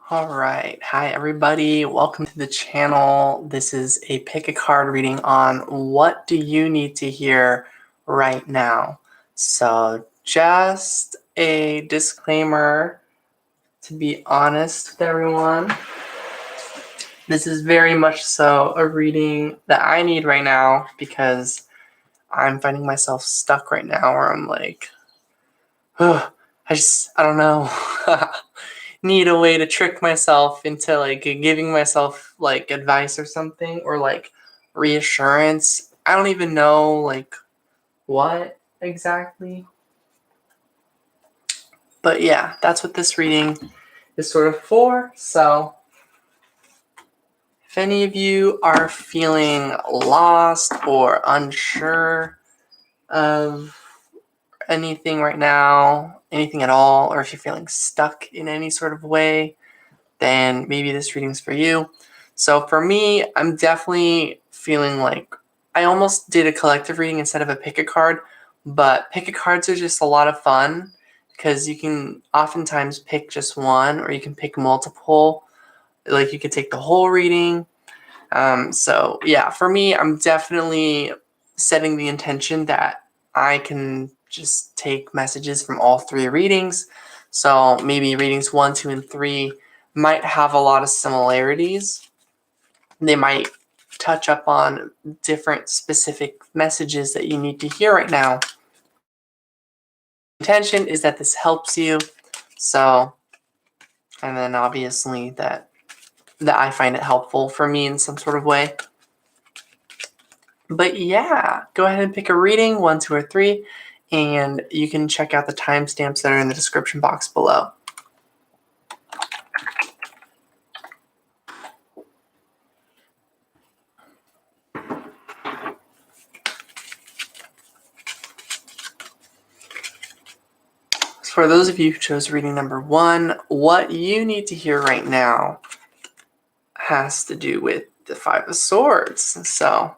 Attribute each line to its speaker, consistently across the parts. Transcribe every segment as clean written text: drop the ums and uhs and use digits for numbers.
Speaker 1: All right. Hi, everybody. Welcome to the channel. This is a pick a card reading on what do you need to hear right now. So just a disclaimer, to be honest with everyone, this is very much so a reading that I need right now because I'm finding myself stuck right now where I'm like, I don't know. Need a way to trick myself into like giving myself like advice or something, or like reassurance. I don't even know like what exactly. But yeah, that's what this reading is sort of for. So if any of you are feeling lost or unsure of anything right now, anything at all, or if you're feeling stuck in any sort of way, then maybe this reading's for you. So for me, I'm definitely feeling like I almost did a collective reading instead of a pick a card, but pick a cards are just a lot of fun because you can oftentimes pick just one or you can pick multiple. Like you could take the whole reading. So yeah, for me, I'm definitely setting the intention that I can just take messages from all three readings. So maybe readings 1, 2, and 3 might have a lot of similarities. They might touch up on different specific messages that you need to hear right now. Intention is that this helps you. So, and then obviously that I find it helpful for me in some sort of way. But yeah, go ahead and pick a reading, 1, 2, or 3, and you can check out the timestamps that are in the description box below. For those of you who chose reading number 1, what you need to hear right now has to do with the Five of Swords. So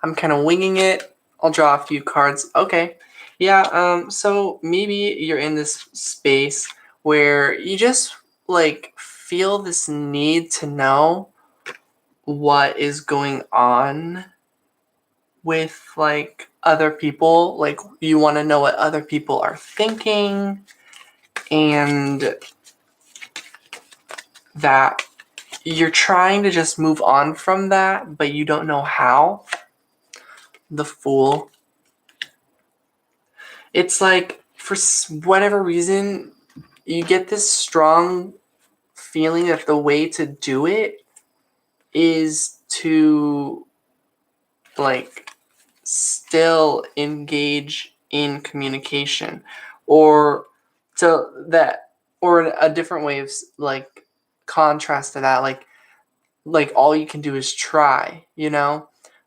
Speaker 1: I'm kind of winging it. I'll draw a few cards. Okay. Yeah, so maybe you're in this space where you just like feel this need to know what is going on with like other people. Like you want to know what other people are thinking, and that you're trying to just move on from that, but you don't know how. The Fool. It's like for whatever reason you get this strong feeling that the way to do it is to like still engage in communication, or to that, or a different way of like contrast to that, like all you can do is try,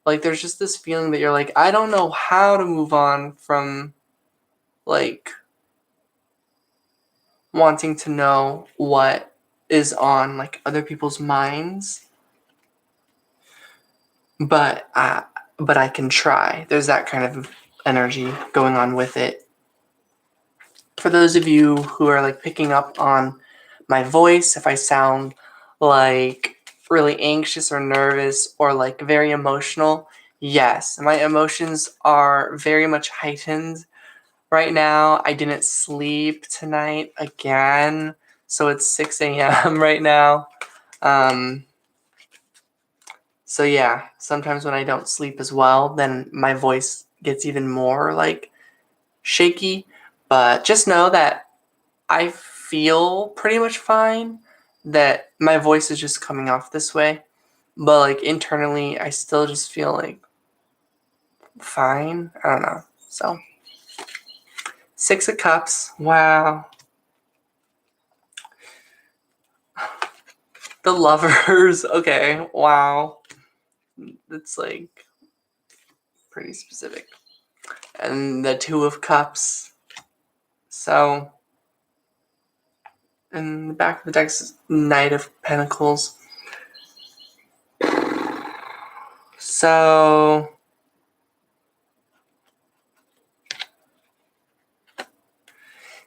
Speaker 1: like there's just this feeling that you're like, I don't know how to move on from like wanting to know what is on like other people's minds, but I can try. There's that kind of energy going on with it. For those of you who are like picking up on my voice, if I sound like really anxious or nervous or like very emotional, yes, my emotions are very much heightened right now. I didn't sleep tonight again, so it's 6 a.m. right now. So yeah, sometimes when I don't sleep as well, then my voice gets even more like shaky. But just know that I feel pretty much fine, that my voice is just coming off this way. But like internally, I still just feel like fine. I don't know. So 6 of Cups. Wow. The Lovers. Okay. Wow. That's like pretty specific. And the Two of Cups. So, in the back of the deck is Knight of Pentacles. So,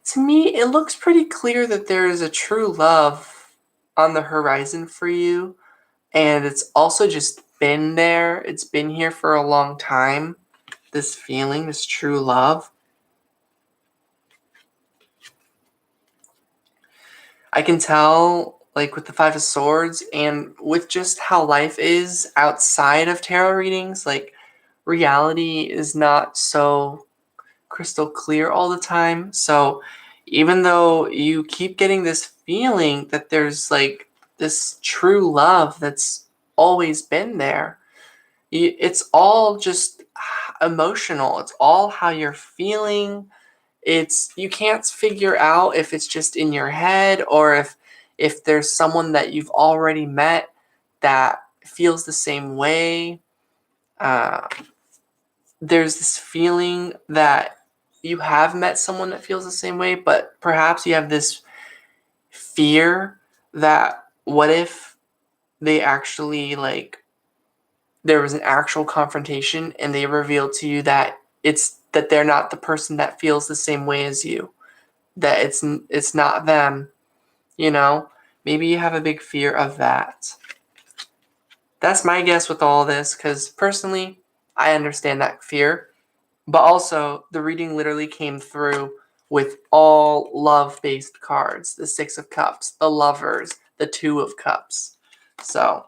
Speaker 1: to me, it looks pretty clear that there is a true love on the horizon for you, and it's also just been there. It's been here for a long time. This feeling, this true love. I can tell, like, with the Five of Swords and with just how life is outside of tarot readings, like, reality is not so crystal clear all the time. So even though you keep getting this feeling that there's, like, this true love that's always been there, it's all just emotional. It's all how you're feeling. It's, you can't figure out if it's just in your head or if there's someone that you've already met that feels the same way. Uh, there's this feeling that you have met someone that feels the same way, but perhaps you have this fear that what if they actually, like, there was an actual confrontation and they revealed to you that they're not the person that feels the same way as you, that it's not them, you know? Maybe you have a big fear of that. That's my guess with all this, because personally, I understand that fear. But also, the reading literally came through with all love-based cards. The Six of Cups, the Lovers, the Two of Cups. So,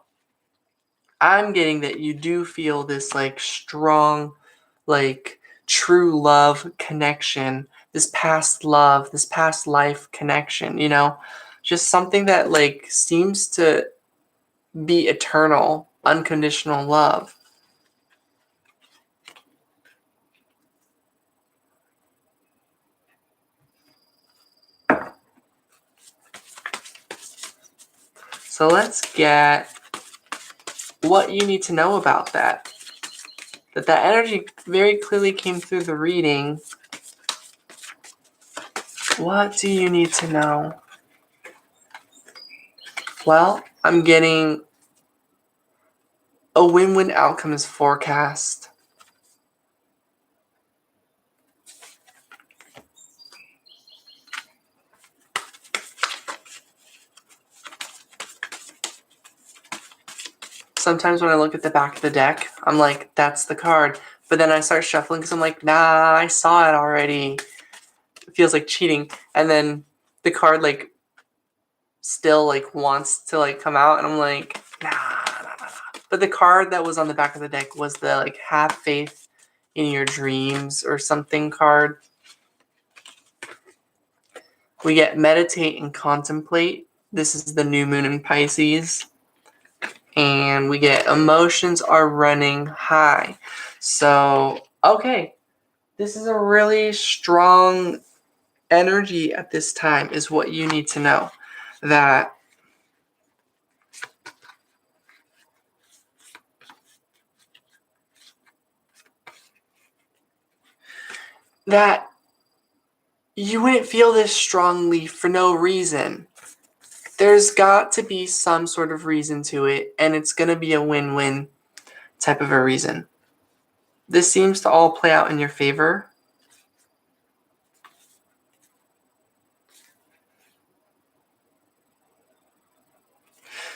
Speaker 1: I'm getting that you do feel this, like, strong, like, true love connection, this past love, this past life connection, you know? Just something that, like, seems to be eternal, unconditional love. So let's get what you need to know about that. That energy very clearly came through the reading. What do you need to know? Well, I'm getting a win-win outcome is forecast. Sometimes when I look at the back of the deck, I'm like, that's the card. But then I start shuffling because I'm like, nah, I saw it already. It feels like cheating. And then the card, like, still, like, wants to, like, come out. And I'm like, nah. But the card that was on the back of the deck was the, like, have faith in your dreams or something card. We get meditate and contemplate. This is the new moon in Pisces. And we get emotions are running high. So, okay, this is a really strong energy at this time is what you need to know. That you wouldn't feel this strongly for no reason. There's got to be some sort of reason to it, and it's going to be a win-win type of a reason. This seems to all play out in your favor.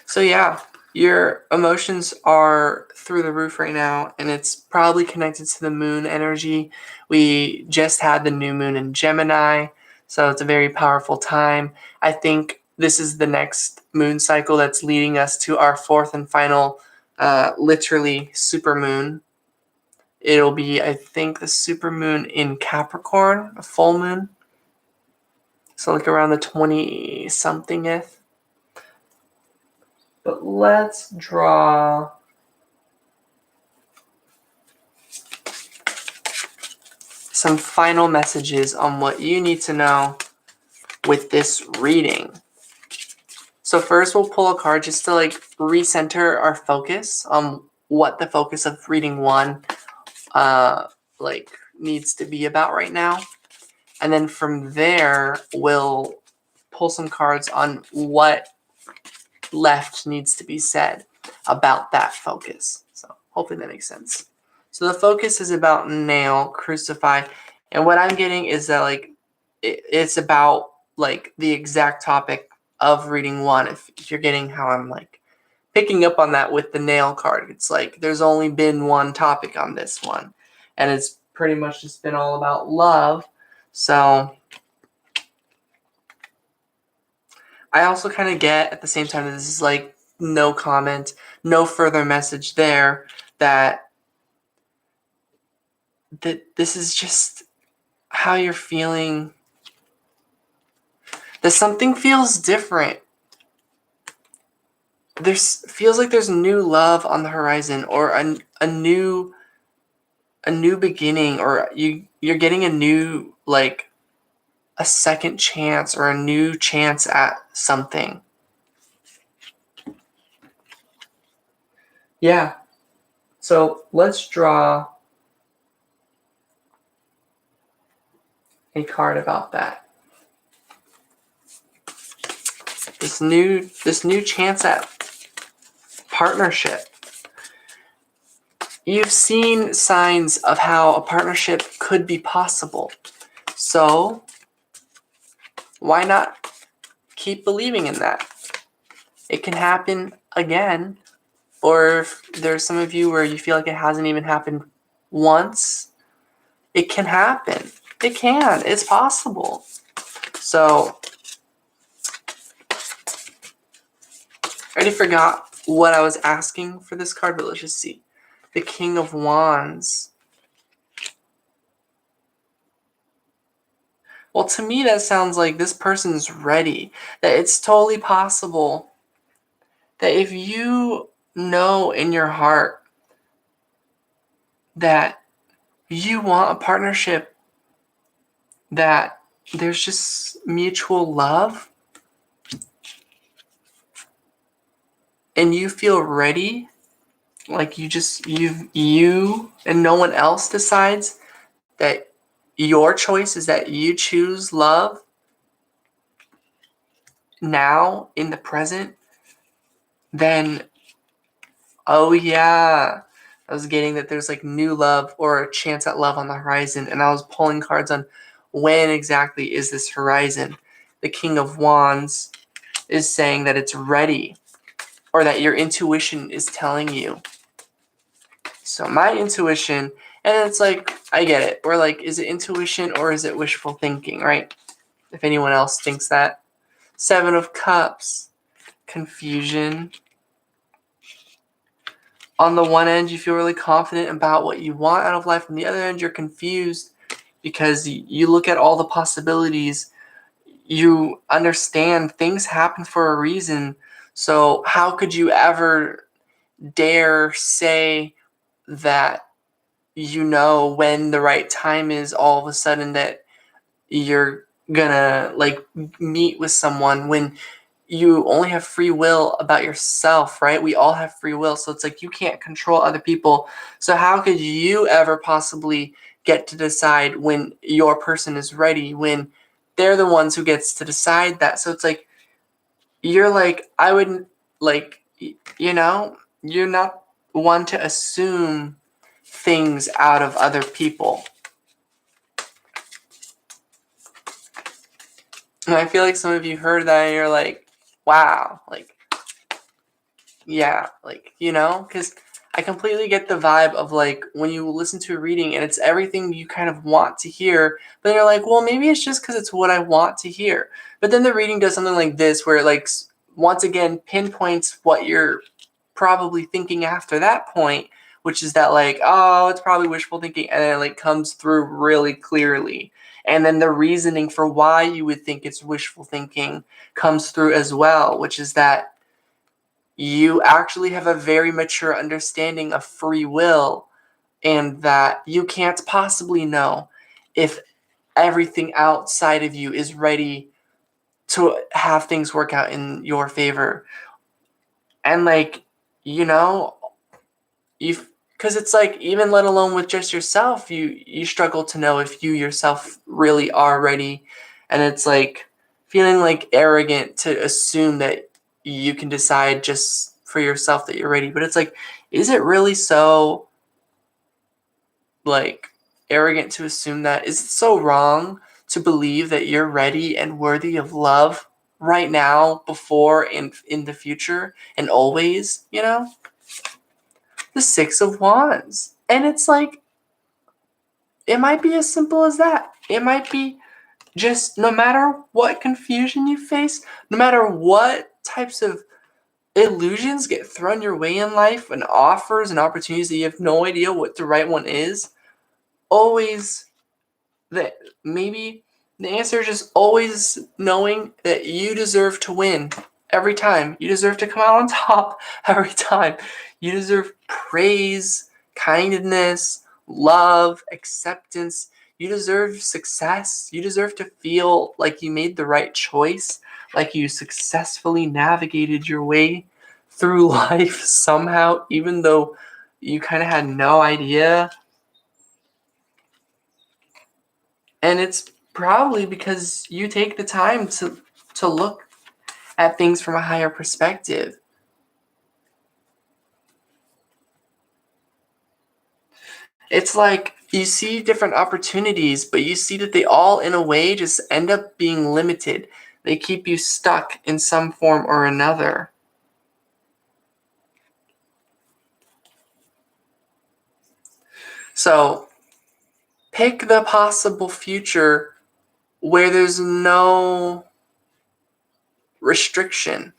Speaker 1: So yeah, your emotions are through the roof right now, and it's probably connected to the moon energy. We just had the new moon in Gemini, so it's a very powerful time. I think this is the next moon cycle that's leading us to our fourth and final, literally, super moon. It'll be, I think, the super moon in Capricorn, a full moon. So like around the 20-somethingth. But let's draw some final messages on what you need to know with this reading. So first we'll pull a card just to, like, recenter our focus on what the focus of reading one like needs to be about right now. And then from there we'll pull some cards on what left needs to be said about that focus. So hopefully that makes sense. So the focus is about nail, crucify, and what I'm getting is that, like, it's about, like, the exact topic of reading one, if you're getting how I'm like picking up on that with the nail card. It's like there's only been one topic on this one, and it's pretty much just been all about love. So I also kind of get at the same time that this is like no comment, no further message there, that this is just how you're feeling, that something feels different. Feels like there's new love on the horizon, or a new beginning, or you're getting a new, like a second chance or a new chance at something. Yeah. So let's draw a card about that. This new chance at partnership. You've seen signs of how a partnership could be possible. So why not keep believing in that? It can happen again. Or if there's some of you where you feel like it hasn't even happened once, it can happen. It can. It's possible. So I already forgot what I was asking for this card, but let's just see. The King of Wands. Well, to me, that sounds like this person's ready. That it's totally possible that if you know in your heart that you want a partnership, that there's just mutual love, and you feel ready, like you and no one else decides that your choice is that you choose love now in the present, then oh yeah, I was getting that there's like new love or a chance at love on the horizon, and I was pulling cards on when exactly is this horizon. The King of Wands is saying that it's ready, or that your intuition is telling you. So my intuition, and it's like, I get it. We're like, is it intuition or is it wishful thinking, right? If anyone else thinks that. Seven of Cups, confusion. On the one end, you feel really confident about what you want out of life. On the other end, you're confused because you look at all the possibilities. You understand things happen for a reason. So how could you ever dare say that you know when the right time is all of a sudden that you're gonna like meet with someone, when you only have free will about yourself, right? We all have free will, so it's like you can't control other people. So how could you ever possibly get to decide when your person is ready, when they're the ones who gets to decide that? So it's like you're like, I wouldn't, like, you're not one to assume things out of other people. And I feel like some of you heard that and you're like, wow, like, yeah, like, because I completely get the vibe of like when you listen to a reading and it's everything you kind of want to hear, but you're like, well, maybe it's just because it's what I want to hear. But then the reading does something like this where it like once again pinpoints what you're probably thinking after that point, which is that like, oh, it's probably wishful thinking, and then it like comes through really clearly. And then the reasoning for why you would think it's wishful thinking comes through as well, which is that you actually have a very mature understanding of free will, and that you can't possibly know if everything outside of you is ready to have things work out in your favor. And like, you know, you because it's like, even let alone with just yourself, you struggle to know if you yourself really are ready. And it's like feeling like arrogant to assume that you can decide just for yourself that you're ready. But it's like, is it really so like arrogant to assume that? Is it so wrong to believe that you're ready and worthy of love? right now, before, and in the future, and always, the Six of Wands. And it's like, it might be as simple as that. It might be just no matter what confusion you face, no matter what types of illusions get thrown your way in life and offers and opportunities that you have no idea what the right one is, always that maybe the answer is just always knowing that you deserve to win every time. You deserve to come out on top every time. You deserve praise, kindness, love, acceptance. You deserve success. You deserve to feel like you made the right choice, like you successfully navigated your way through life somehow, even though you kind of had no idea. And it's probably because you take the time to look at things from a higher perspective. It's like you see different opportunities, but you see that they all, in a way, just end up being limited. They keep you stuck in some form or another. So pick the possible future where there's no restriction,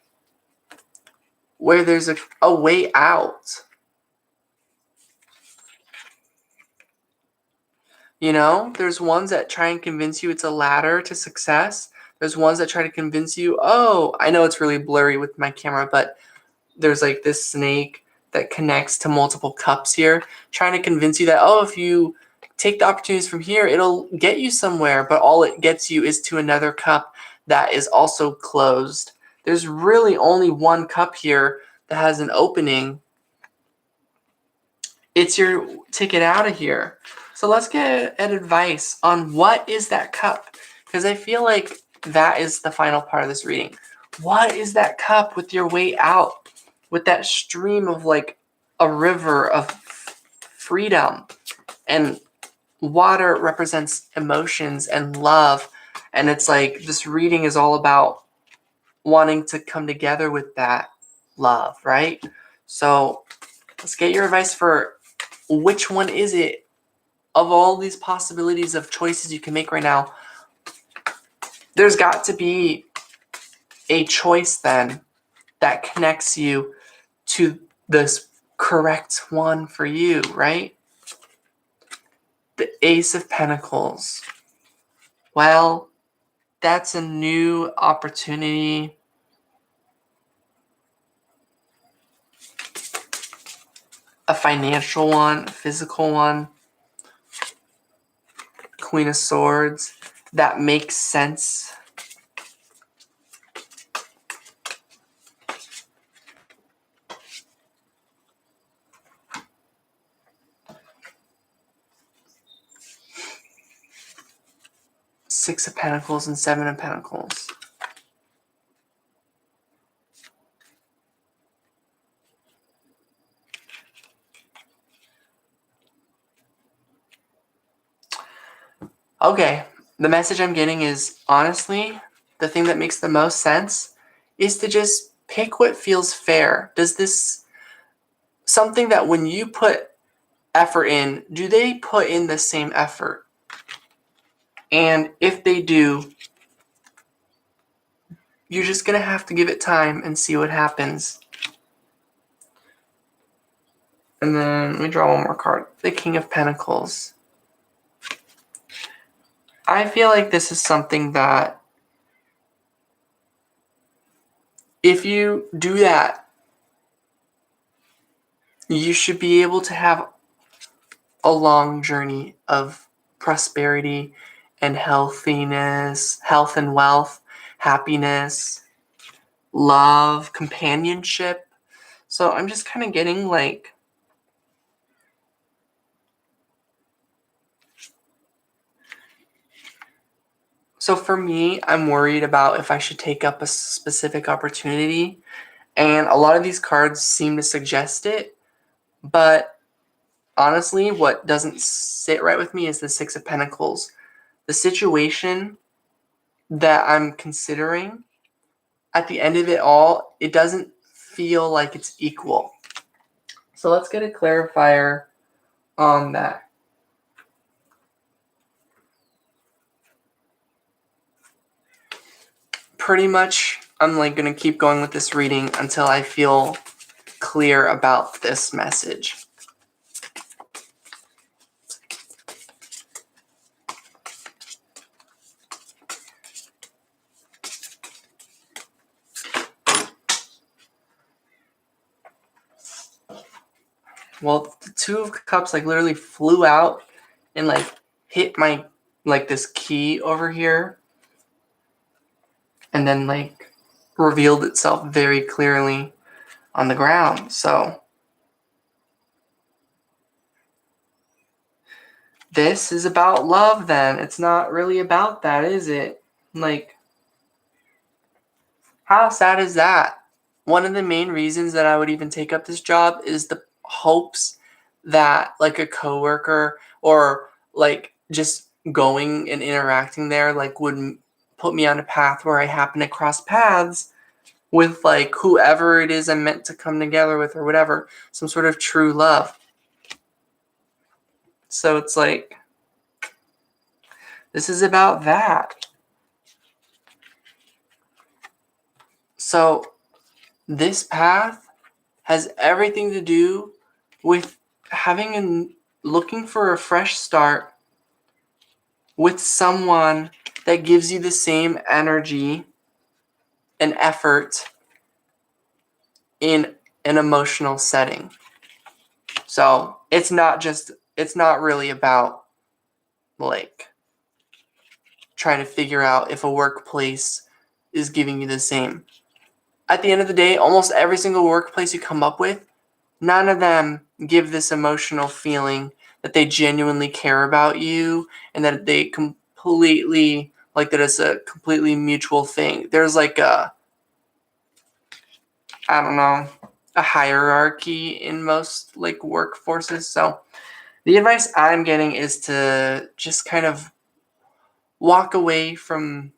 Speaker 1: where there's a way out. There's ones that try and convince you it's a ladder to success. There's ones that try to convince you, oh, I know it's really blurry with my camera, but there's like this snake that connects to multiple cups here, trying to convince you that, oh, if you take the opportunities from here, it'll get you somewhere, but all it gets you is to another cup that is also closed. There's really only one cup here that has an opening. It's your ticket out of here. So let's get an advice on what is that cup, because I feel like that is the final part of this reading. What is that cup with your way out, with that stream of like a river of freedom? And water represents emotions and love. And it's like this reading is all about wanting to come together with that love, right? So let's get your advice for which one is it of all these possibilities of choices you can make right now. There's got to be a choice then that connects you to this correct one for you, right? The Ace of Pentacles. Well, that's a new opportunity. A financial one, a physical one. Queen of Swords. That makes sense. Six of Pentacles and Seven of Pentacles. Okay, the message I'm getting is, honestly, the thing that makes the most sense is to just pick what feels fair. Does this something that when you put effort in, do they put in the same effort? And if they do, you're just going to have to give it time and see what happens. And then let me draw one more card. The King of Pentacles. I feel like this is something that if you do that, you should be able to have a long journey of prosperity and healthiness, health and wealth, happiness, love, companionship. So I'm just kind of getting like, so for me, I'm worried about if I should take up a specific opportunity. And a lot of these cards seem to suggest it. But honestly, what doesn't sit right with me is the Six of Pentacles. The situation that I'm considering at the end of it all, it doesn't feel like it's equal. So let's get a clarifier on that. Pretty much, I'm like going to keep going with this reading until I feel clear about this message. Well, the Two of Cups like literally flew out and like hit my like this key over here, and then like revealed itself very clearly on the ground. So this is about love then. It's not really about that, is it? Like, how sad is that? One of the main reasons that I would even take up this job is the hopes that like a coworker or like just going and interacting there like would put me on a path where I happen to cross paths with like whoever it is I'm meant to come together with or whatever, some sort of true love. So it's like, this is about that. So this path has everything to do with looking for a fresh start with someone that gives you the same energy and effort in an emotional setting. So it's not really about like trying to figure out if a workplace is giving you the same. At the end of the day, almost every single workplace you come up with, none of them give this emotional feeling that they genuinely care about you and that they completely, like that it's a completely mutual thing. There's like a hierarchy in most like workforces. So the advice I'm getting is to just kind of walk away from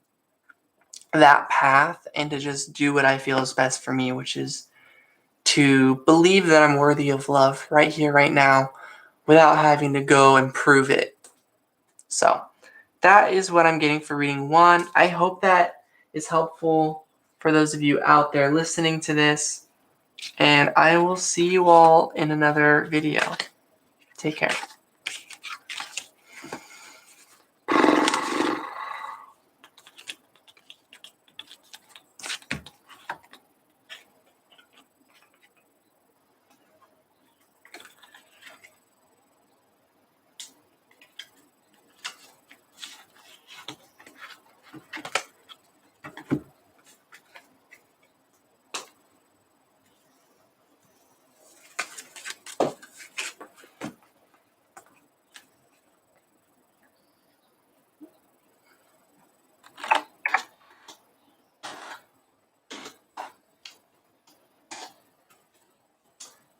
Speaker 1: that path and to just do what I feel is best for me, which is to believe that I'm worthy of love right here, right now, without having to go and prove it. So that is what I'm getting for reading 1. I hope that is helpful for those of you out there listening to this. And I will see you all in another video. Take care.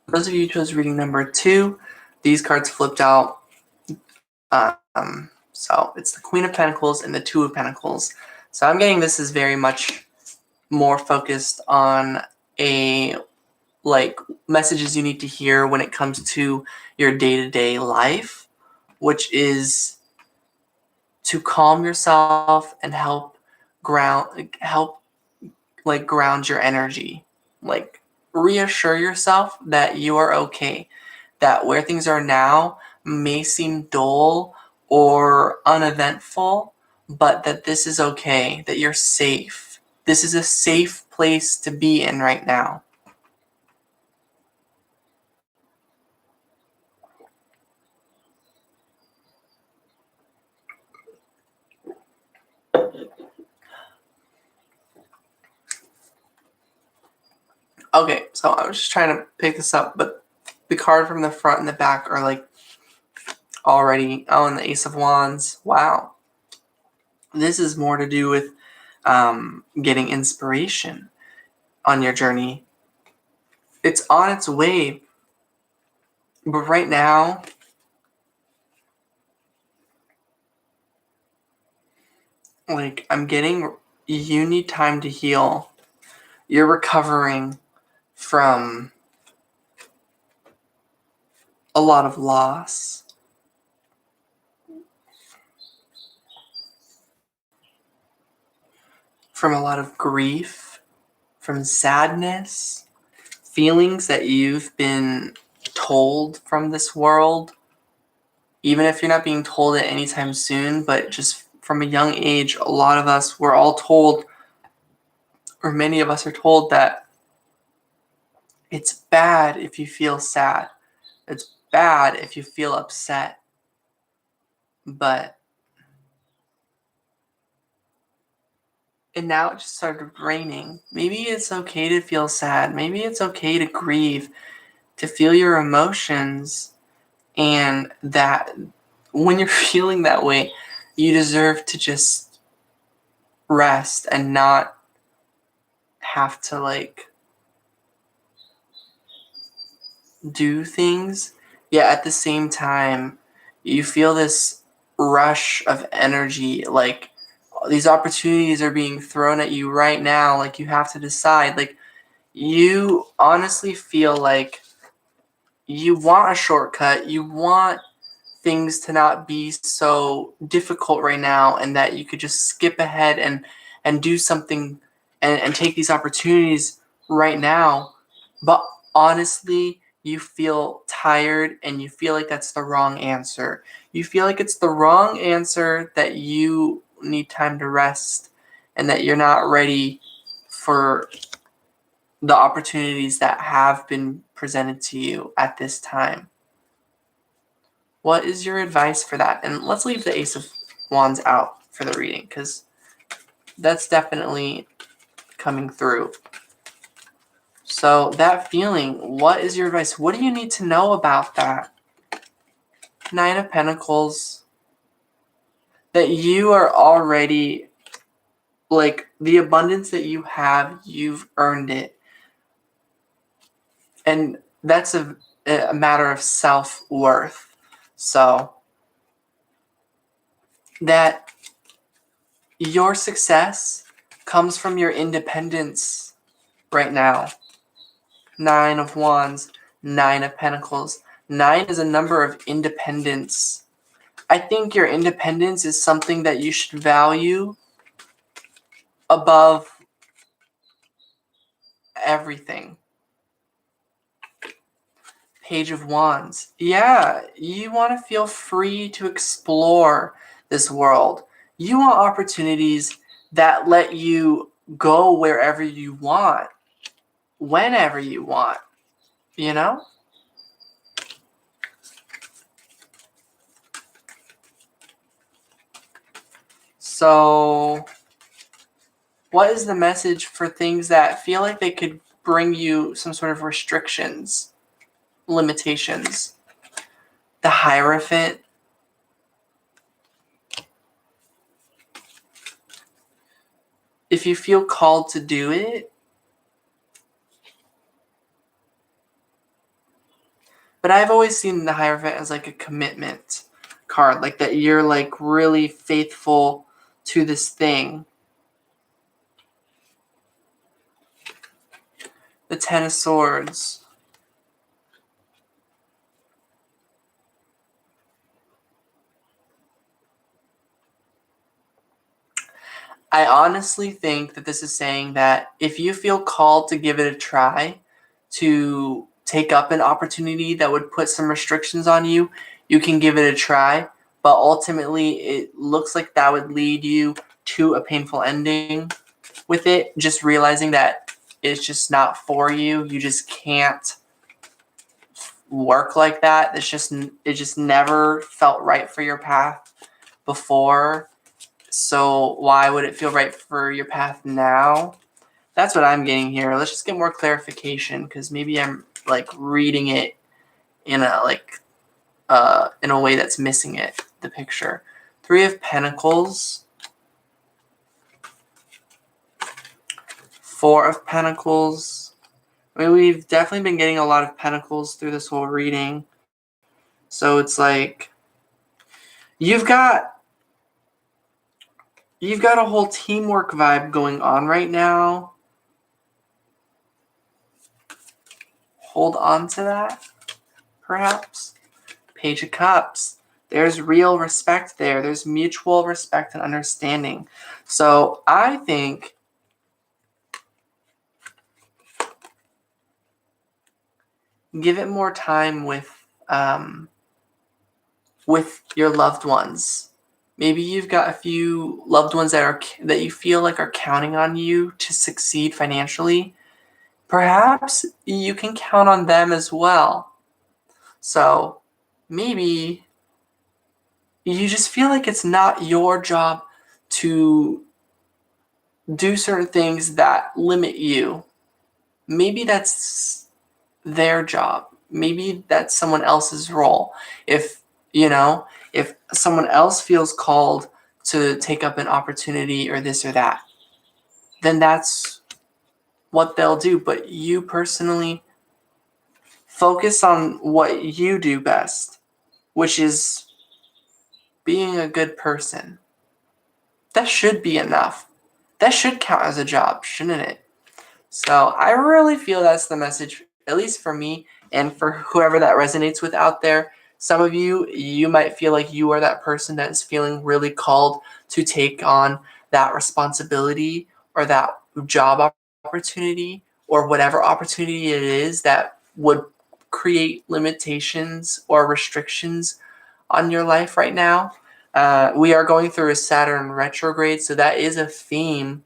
Speaker 1: For those of you who chose reading number 2, these cards flipped out. So it's the Queen of Pentacles and the Two of Pentacles. So I'm getting this is very much more focused on a like messages you need to hear when it comes to your day-to-day life, which is to calm yourself and help ground your energy. Like reassure yourself that you are okay, that where things are now may seem dull or uneventful, but that this is okay, that you're safe. This is a safe place to be in right now. Okay, so I was just trying to pick this up, but the card from the front and the back are like already, and the Ace of Wands. Wow. This is more to do with getting inspiration on your journey. It's on its way, but right now, like I'm getting, you need time to heal you're recovering from a lot of loss, from a lot of grief, from sadness, feelings that you've been told from this world, even if you're not being told it anytime soon, but just from a young age, a lot of us were all told, or many of us are told, that it's bad if you feel sad. It's bad if you feel upset. And now it just started raining. Maybe it's okay to feel sad. Maybe it's okay to grieve, to feel your emotions, and that when you're feeling that way, you deserve to just rest and not have to do things. Yet at the same time, you feel this rush of energy, like these opportunities are being thrown at you right now, like you have to decide. Like, you honestly feel like you want a shortcut, you want things to not be so difficult right now, and that you could just skip ahead and do something and take these opportunities right now. But honestly, you feel tired and you feel like that's the wrong answer. You feel like it's the wrong answer, that you need time to rest and that you're not ready for the opportunities that have been presented to you at this time. What is your advice for that? And let's leave the Ace of Wands out for the reading, because that's definitely coming through. So that feeling, what is your advice? What do you need to know about that? Nine of Pentacles, that you are already, like, the abundance that you have, you've earned it. And that's a matter of self-worth. So that your success comes from your independence right now. Nine of Wands, Nine of Pentacles. 9 is a number of independence. I think your independence is something that you should value above everything. Page of Wands. Yeah, you want to feel free to explore this world. You want opportunities that let you go wherever you want, whenever you want, you know? So, what is the message for things that feel like they could bring you some sort of restrictions, limitations? The Hierophant. If you feel called to do it, but I've always seen the Hierophant as like a commitment card, like that you're like really faithful to this thing. The Ten of Swords. I honestly think that this is saying that if you feel called to give it a try, to take up an opportunity that would put some restrictions on you, you can give it a try. But ultimately, it looks like that would lead you to a painful ending with it. Just realizing that it's just not for you. You just can't work like that. It just never felt right for your path before. So why would it feel right for your path now? That's what I'm getting here. Let's just get more clarification, because maybe I'm like reading it in a way that's missing it, the picture. Three of Pentacles, Four of Pentacles. I mean, we've definitely been getting a lot of Pentacles through this whole reading. So it's like you've got a whole teamwork vibe going on right now. hold on to that, perhaps. Page of Cups. There's real respect there. There's mutual respect and understanding. So I think give it more time with your loved ones. Maybe you've got a few loved ones that you feel like are counting on you to succeed financially. Perhaps you can count on them as well. So maybe you just feel like it's not your job to do certain things that limit you. Maybe that's their job. Maybe that's someone else's role. If, if someone else feels called to take up an opportunity or this or that, then that's what they'll do. But you personally focus on what you do best, which is being a good person. That should be enough. That should count as a job, shouldn't it? So I really feel that's the message, at least for me and for whoever that resonates with out there. Some of you might feel like you are that person that is feeling really called to take on that responsibility or that job opportunity or whatever opportunity it is that would create limitations or restrictions on your life right now. We are going through a Saturn retrograde, so that is a theme.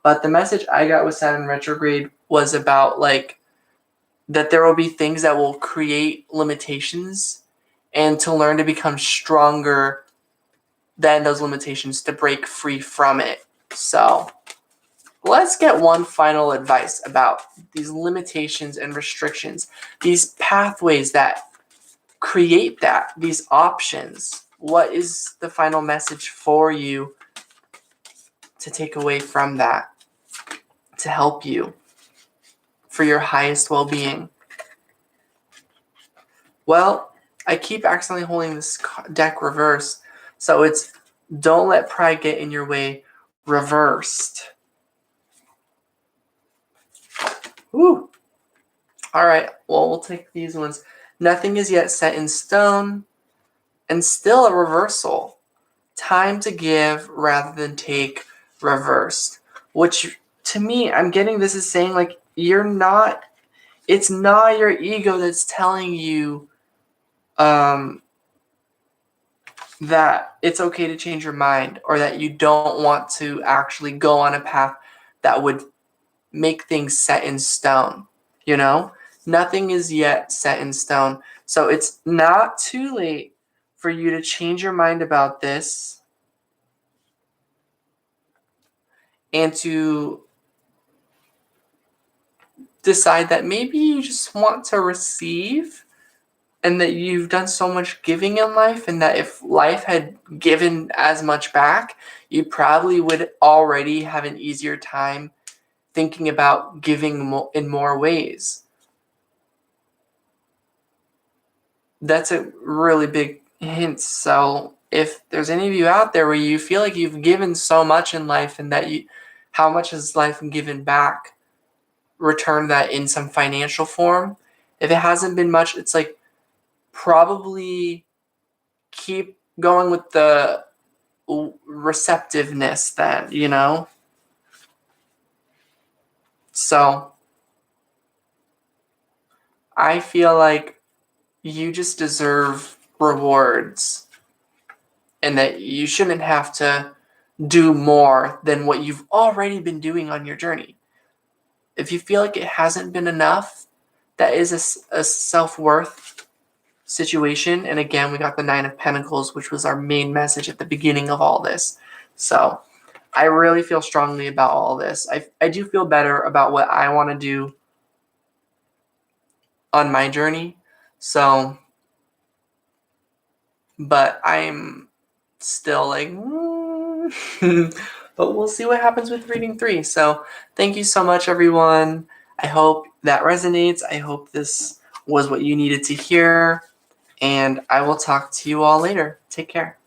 Speaker 1: But the message I got with Saturn retrograde was about that there will be things that will create limitations and to learn to become stronger than those limitations to break free from it. So let's get one final advice about these limitations and restrictions, these pathways that create these options. What is the final message for you to take away from that, to help you for your highest well-being? Well, I keep accidentally holding this deck reversed, so it's don't let pride get in your way reversed. Woo! All right, well, we'll take these ones. Nothing is yet set in stone, and still a reversal. Time to give rather than take reversed. Which, to me, I'm getting this as saying, it's not your ego that's telling you that it's okay to change your mind or that you don't want to actually go on a path that would make things set in stone. Nothing is yet set in stone. So it's not too late for you to change your mind about this and to decide that maybe you just want to receive and that you've done so much giving in life, and that if life had given as much back, you probably would already have an easier time thinking about giving in more ways. That's a really big hint. So if there's any of you out there where you feel like you've given so much in life and that how much has life given back, return that in some financial form. If it hasn't been much, it's probably keep going with the receptiveness then. So I feel like you just deserve rewards and that you shouldn't have to do more than what you've already been doing on your journey. If you feel like it hasn't been enough, that is a self-worth situation. And again, we got the Nine of Pentacles, which was our main message at the beginning of all this. So I really feel strongly about all this. I do feel better about what I want to do on my journey. So, but I'm still but we'll see what happens with reading 3. So thank you so much, everyone. I hope that resonates. I hope this was what you needed to hear. And I will talk to you all later. Take care.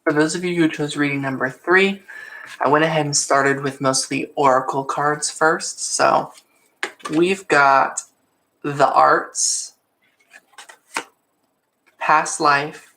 Speaker 1: For those of you who chose reading number 3, I went ahead and started with mostly oracle cards first. So we've got the arts, past life,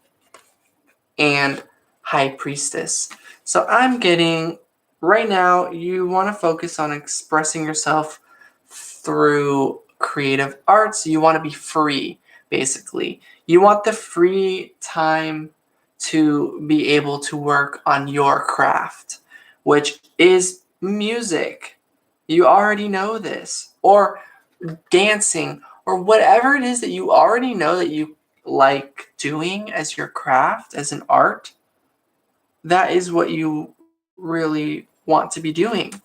Speaker 1: and high priestess. So I'm getting, right now, you want to focus on expressing yourself through creative arts. You want to be free, basically. You want the free time to be able to work on your craft, which is music. You already know this. Or dancing, or whatever it is that you already know that you like doing as your craft, as an art. That is what you really want to be doing.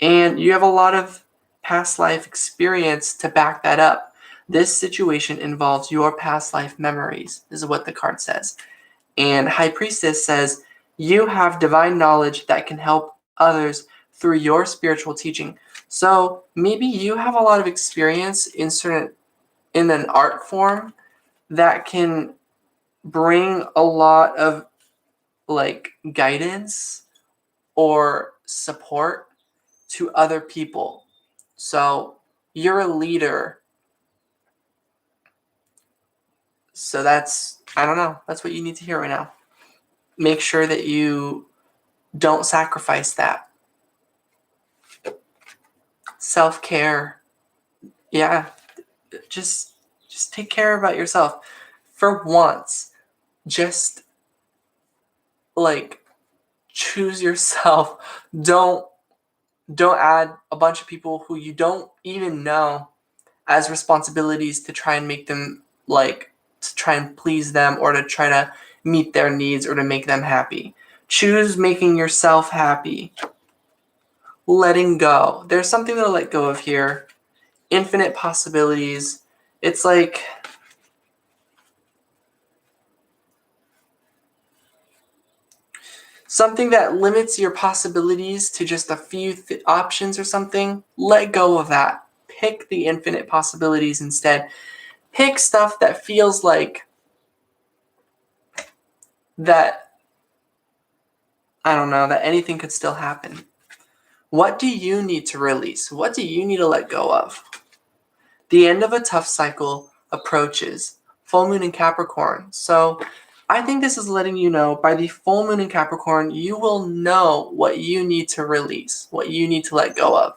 Speaker 1: And you have a lot of past life experience to back that up. This situation involves your past life memories, is what the card says. And High Priestess says, you have divine knowledge that can help others through your spiritual teaching. So maybe you have a lot of experience in an art form that can bring a lot of like guidance or support to other people. So you're a leader. So that's, I don't know, that's what you need to hear right now. Make sure that you don't sacrifice that. Self-care. Yeah, just take care about yourself. For once, just like choose yourself. Don't add a bunch of people who you don't even know as responsibilities to try and make them to try and please them or to try to meet their needs or to make them happy. Choose making yourself happy. Letting go. There's something to let go of here. Infinite possibilities. It's like something that limits your possibilities to just a few options or something. Let go of that. Pick the infinite possibilities instead. Pick stuff that feels like that, I don't know, that anything could still happen. What do you need to release? What do you need to let go of? The end of a tough cycle approaches. Full moon in Capricorn. So I think this is letting you know by the full moon in Capricorn, you will know what you need to release, what you need to let go of.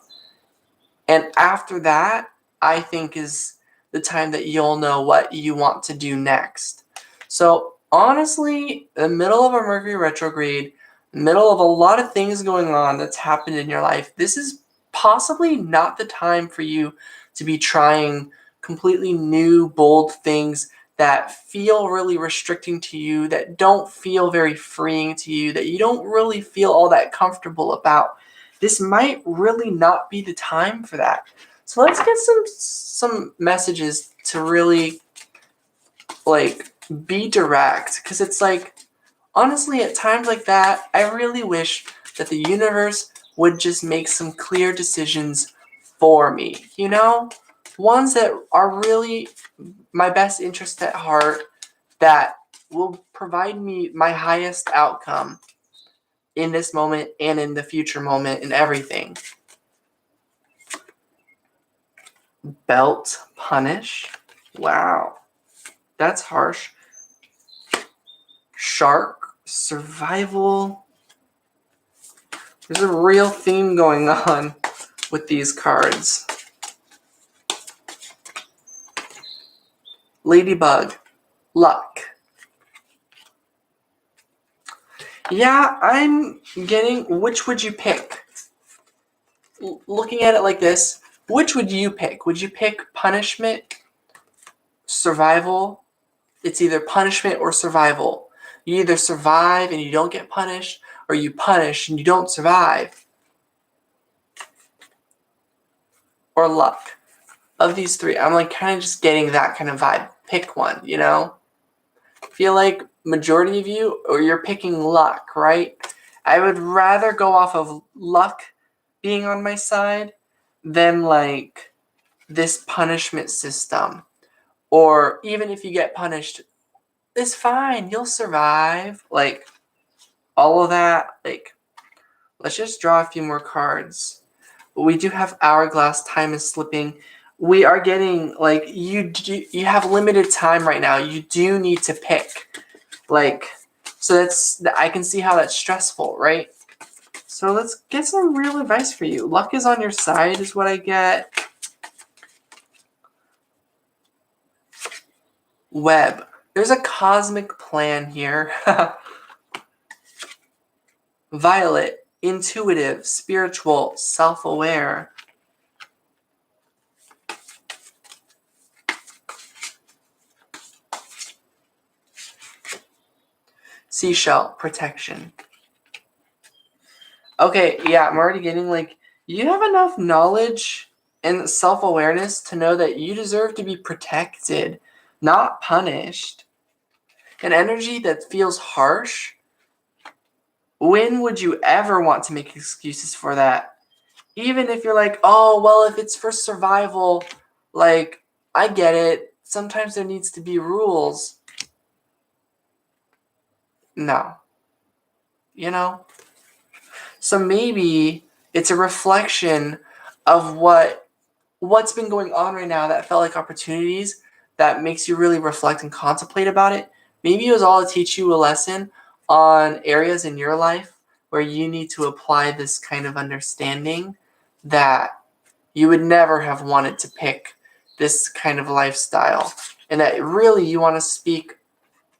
Speaker 1: And after that, I think is the time that you'll know what you want to do next. So honestly, the middle of a Mercury retrograde, middle of a lot of things going on that's happened in your life, this is possibly not the time for you to be trying completely new, bold things that feel really restricting to you, that don't feel very freeing to you, that you don't really feel all that comfortable about. This might really not be the time for that. So let's get some messages to really be direct, because it's like, honestly, at times like that, I really wish that the universe would just make some clear decisions for me, ones that are really my best interest at heart, that will provide me my highest outcome in this moment and in the future moment and everything. Belt punish. Wow. That's harsh. Shark survival. There's a real theme going on with these cards. Ladybug. Luck. Yeah, I'm getting, which would you pick? Looking at it like this, which would you pick? Would you pick punishment, survival? It's either punishment or survival. You either survive and you don't get punished, or you punish and you don't survive. Or luck. Of these three, I'm kind of just getting that kind of vibe. Pick one, Feel like majority of you, or you're picking luck, right? I would rather go off of luck being on my side than this punishment system. Or even if you get punished, it's fine. You'll survive. Like, all of that. Like, let's just draw a few more cards. We do have Hourglass. Time is slipping. We are getting, like, you have limited time right now. You do need to pick. Like, so I can see how that's stressful, right? So let's get some real advice for you. Luck is on your side is what I get. Web. There's a cosmic plan here. Violet. Intuitive, spiritual, self-aware. Seashell. Protection. Okay, yeah, I'm already getting, like, you have enough knowledge and self-awareness to know that you deserve to be protected, not punished. An energy that feels harsh. When would you ever want to make excuses for that? Even if you're like, oh, well, if it's for survival, like, I get it. Sometimes there needs to be rules. No. You know? So maybe it's a reflection of what's been going on right now that felt like opportunities that makes you really reflect and contemplate about it. Maybe it was all to teach you a lesson on areas in your life where you need to apply this kind of understanding that you would never have wanted to pick this kind of lifestyle. And that really you want to speak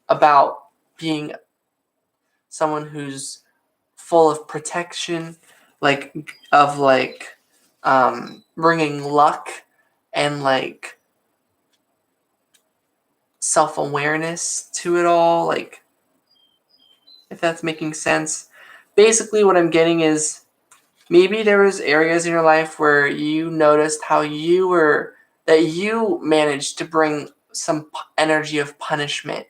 Speaker 1: about being someone who's full of protection, bringing luck and like self-awareness to it all, like, if that's making sense. Basically what I'm getting is maybe there was areas in your life where you noticed how that you managed to bring some energy of punishment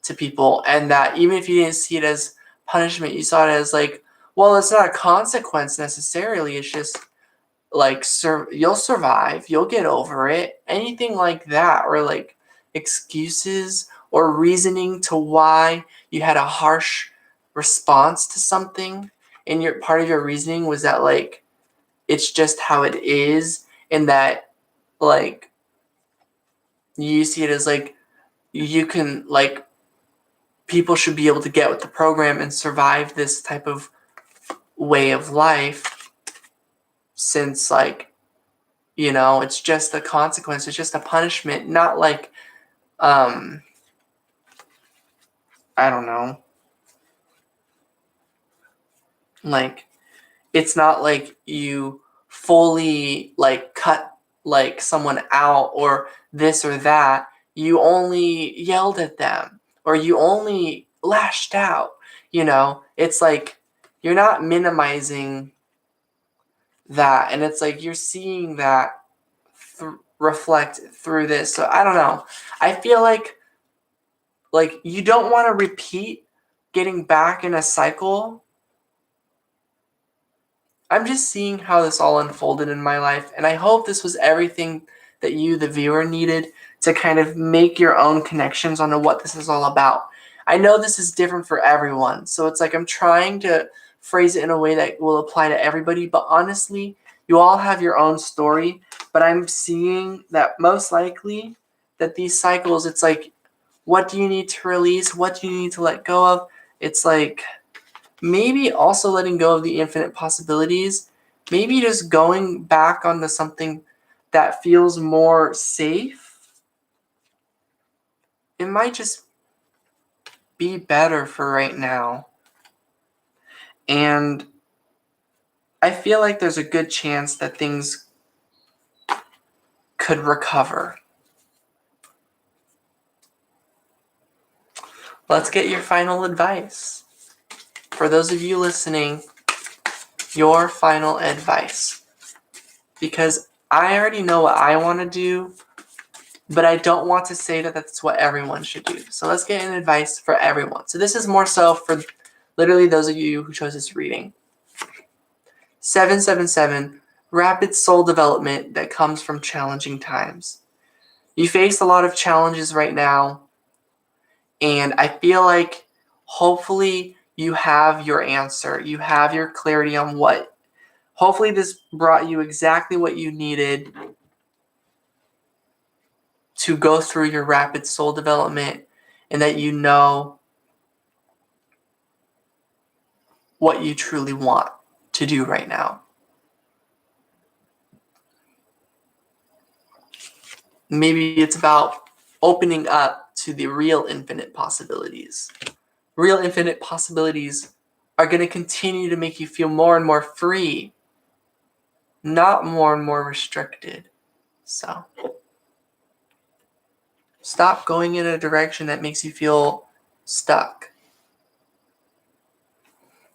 Speaker 1: to people, and that even if you didn't see it as punishment, you saw it as like, well, it's not a consequence necessarily, it's just like you'll survive, you'll get over it, anything like that, or like excuses or reasoning to why you had a harsh response to something, and your part of your reasoning was that like it's just how it is, and that like you see it as like you can like people should be able to get with the program and survive this type of way of life, since like, you know, it's just a consequence, it's just a punishment, not like I don't know, like it's not like you fully like cut like someone out or this or that. You only yelled at them or you only lashed out, you know? It's like you're not minimizing that, and it's like you're seeing that reflect through this. So I don't know. I feel like you don't want to repeat getting back in a cycle. I'm just seeing how this all unfolded in my life, and I hope this was everything that you, the viewer, needed to kind of make your own connections on what this is all about. I know this is different for everyone, so it's like I'm trying to phrase it in a way that will apply to everybody, but honestly, you all have your own story, but I'm seeing that most likely that these cycles, it's like, what do you need to release? What do you need to let go of? It's like maybe also letting go of the infinite possibilities, maybe just going back onto something that feels more safe. It might just be better for right now. And I feel like there's a good chance that things could recover. Let's get your final advice. For those of you listening, your final advice. Because I already know what I want to do, but I don't want to say that that's what everyone should do. So let's get an advice for everyone. So this is more so for literally those of you who chose this reading. 777, rapid soul development that comes from challenging times. You face a lot of challenges right now, And I feel like hopefully you have your answer. You have your clarity on what. Hopefully this brought you exactly what you needed to go through your rapid soul development, and that you know what you truly want to do right now. Maybe it's about opening up to the real infinite possibilities. Real infinite possibilities are going to continue to make you feel more and more free, not more and more restricted. So stop going in a direction that makes you feel stuck.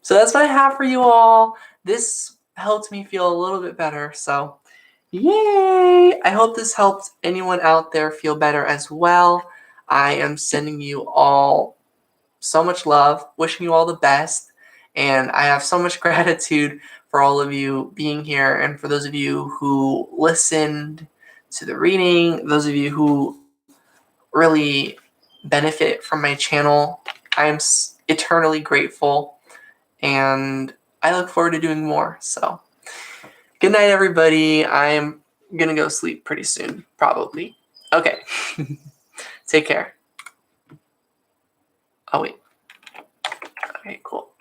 Speaker 1: So that's what I have for you all. This helped me feel a little bit better. So yay! I hope this helped anyone out there feel better as well. I am sending you all so much love, wishing you all the best. And I have so much gratitude for all of you being here, and for those of you who listened to the reading, those of you who really benefit from my channel. I am eternally grateful, and I look forward to doing more. So good night, everybody. I'm going to go sleep pretty soon, probably. Okay. Take care. Oh, wait. Okay, cool.